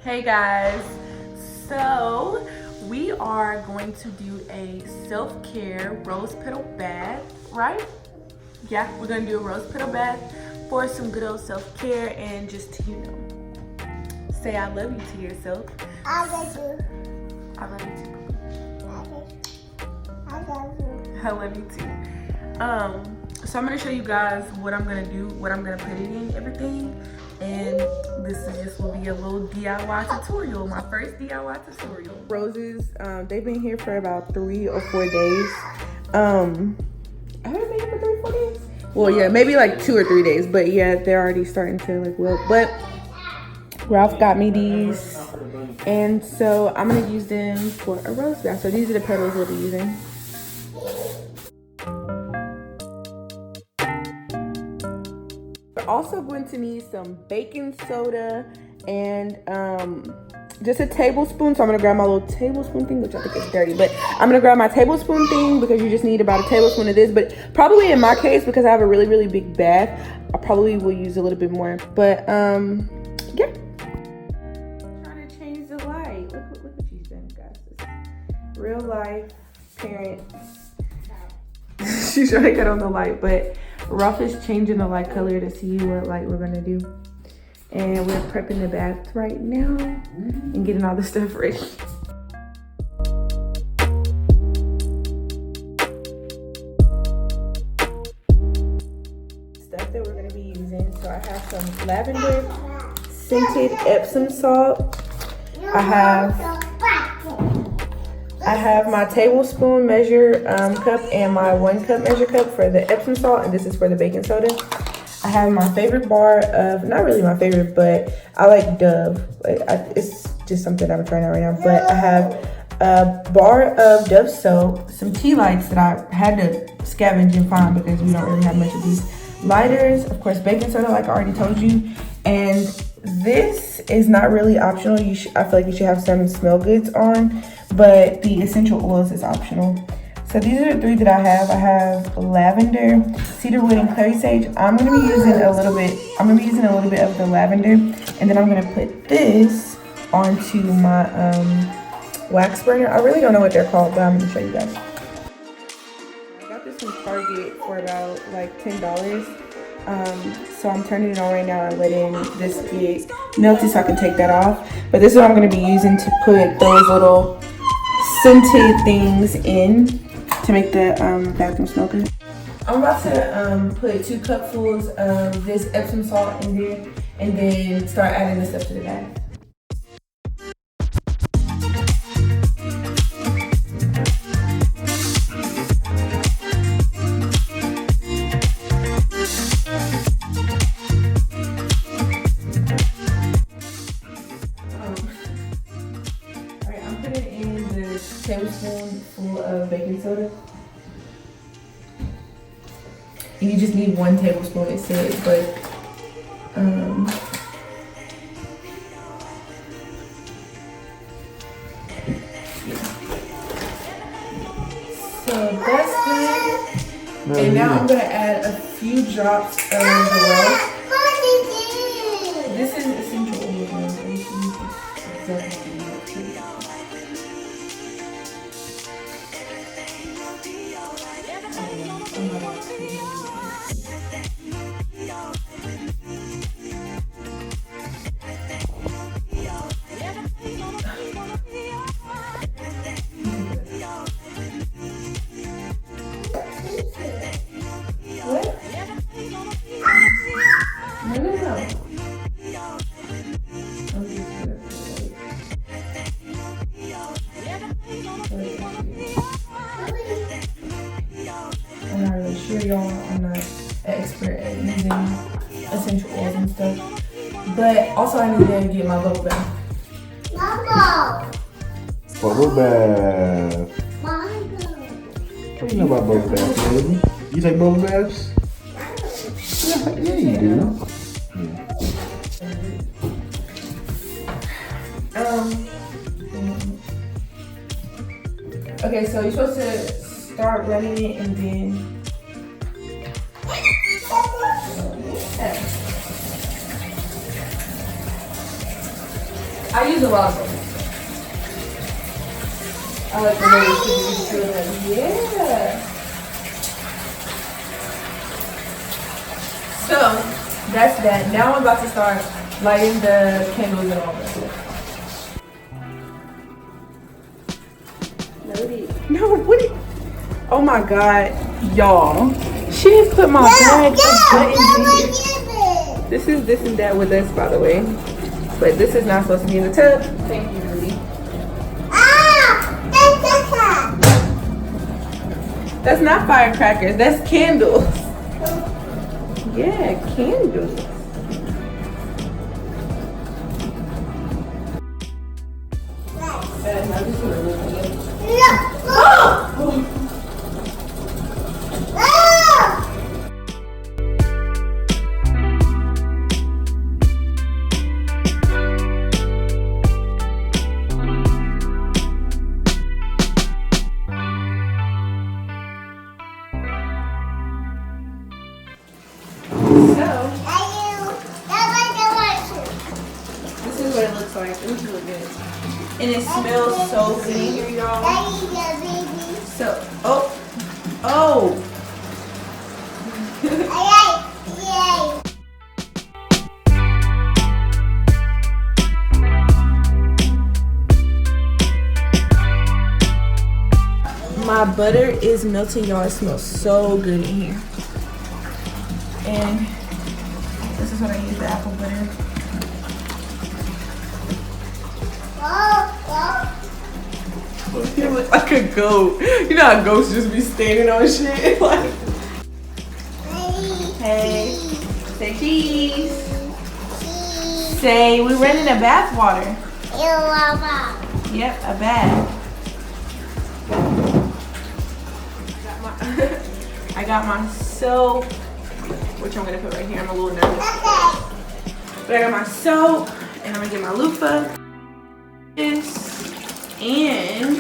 Hey guys, so we are going to do a self-care rose petal bath, right? Yeah, we're gonna do a rose petal bath for some good old self-care and just to, say I love you to yourself. I love you. I love you too. I love you. I love you too. So I'm gonna show you guys what I'm gonna do, what I'm gonna put it in, everything. And this is just will be a little DIY tutorial, my first DIY tutorial. Roses, they've been here for about 3 or 4 days. Have they been here for 3 or 4 days? Well, yeah, maybe like 2 or 3 days, but yeah, they're already starting to like wilt. But Ralph got me these, and so I'm gonna use them for a rose bath. So these are the petals we'll be using. We're also going to need some baking soda and just a tablespoon. So I'm gonna grab my little tablespoon thing, which I think is dirty, but I'm gonna grab my tablespoon thing because you just need about a tablespoon of this. But probably in my case, because I have a really, really big bath, I probably will use a little bit more. But yeah. Trying to change the light. Look what she's done, guys. This is real life parents. She's trying to cut on the light, but Ralph is changing the light color to see what light we're gonna do. And we're prepping the bath right now and getting all the stuff ready. Stuff that we're gonna be using. So I have some lavender scented Epsom salt. I have my tablespoon measure cup and my 1 cup measure cup for the Epsom salt, and this is for the baking soda. I have my favorite bar of, not really my favorite, but I like Dove. It's just something I'm trying out right now. But I have a bar of Dove soap, some tea lights that I had to scavenge and find because we don't really have much of these. Lighters, of course, baking soda, like I already told you. And this is not really optional. I feel like you should have some smell goods on, but the essential oils is optional. So these are the 3 that I have. I have lavender, cedarwood, and clary sage. I'm gonna be using a little bit of the lavender, and then I'm gonna put this onto my wax burner. I really don't know what they're called, but I'm gonna show you guys. I got this from Target for about like $10. So I'm turning it on right now and letting this get melted so I can take that off. But this is what I'm gonna be using to put those little scented things in to make the bathroom smell good. I'm about to put 2 cupfuls of this Epsom salt in there and then start adding this stuff to the bath. Alright, I'm putting in the tablespoonful of baking soda. And you just need 1 tablespoon, it says, but so that's good. And now I'm gonna add a few drops of the rose. This is essential oils. I'm not really sure, y'all. I'm not an expert at using essential oils and stuff. But also I need to get my bubble bath. Bubble bath. What do you know about bubble baths, baby? You take bubble baths? Yeah, you do. Okay, so you're supposed to start running it and then I use a lot of them. I like the way it's feeling. Yeah. So that's that. Now I'm about to start lighting the candles and all that. No, what? Oh my God, y'all! She didn't put my bag of buttons in. This is this and that with us, by the way. But this is not supposed to be in the tub. Thank you, Rudy. That's not firecrackers. That's candles. Yeah, candles. This is what it looks like. It looks really good. And it smells so good in here, y'all. So, oh. My butter is melting, y'all. It smells so good in here. And this is what I use, the apple butter. You look like a goat. You know how goats just be standing on shit? Like, hey, say cheese. Say we rented a bath water. Yep, a bath. I got my soap, which I'm gonna put right here. I'm a little nervous. But I got my soap, and I'm gonna get my loofah. And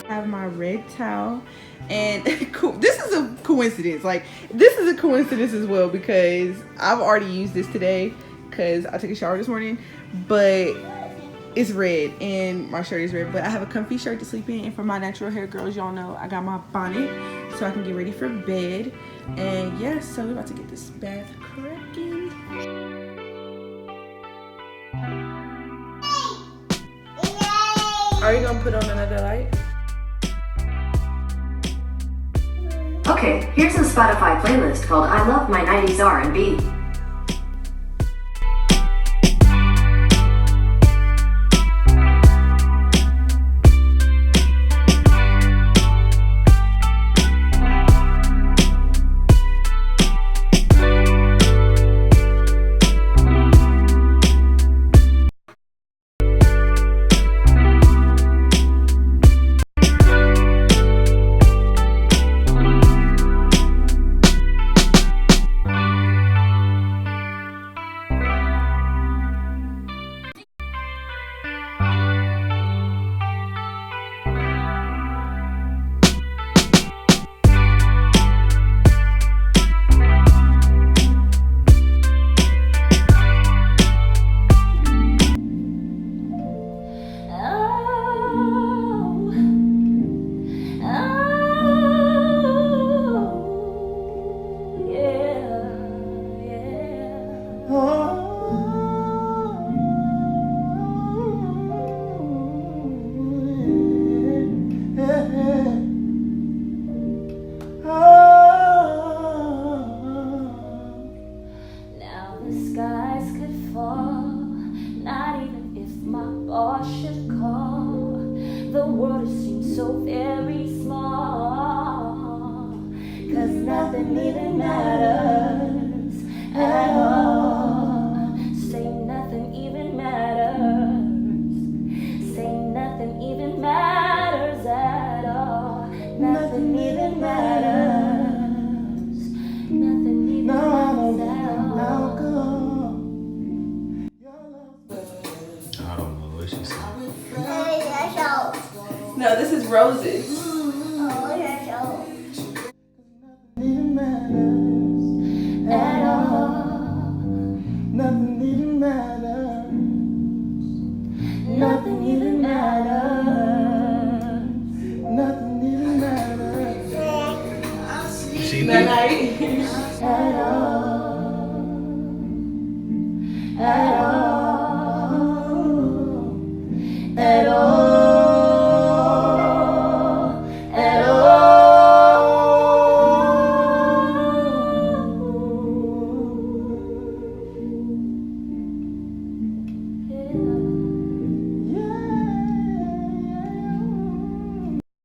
I have my red towel. And this is a coincidence. Like, this is a coincidence as well because I've already used this today because I took a shower this morning. But it's red and my shirt is red. But I have a comfy shirt to sleep in. And for my natural hair girls, y'all know I got my bonnet so I can get ready for bed. And yeah, so we're about to get this bath cracking. Are you gonna put on another light? Okay, here's a Spotify playlist called I Love My 90s R&B. So very small, 'cause nothing even matters at all. Say nothing even matters. Say nothing even matters at all. Nothing even matters. Nothing even matters at all. I don't know what she said. No, this is roses.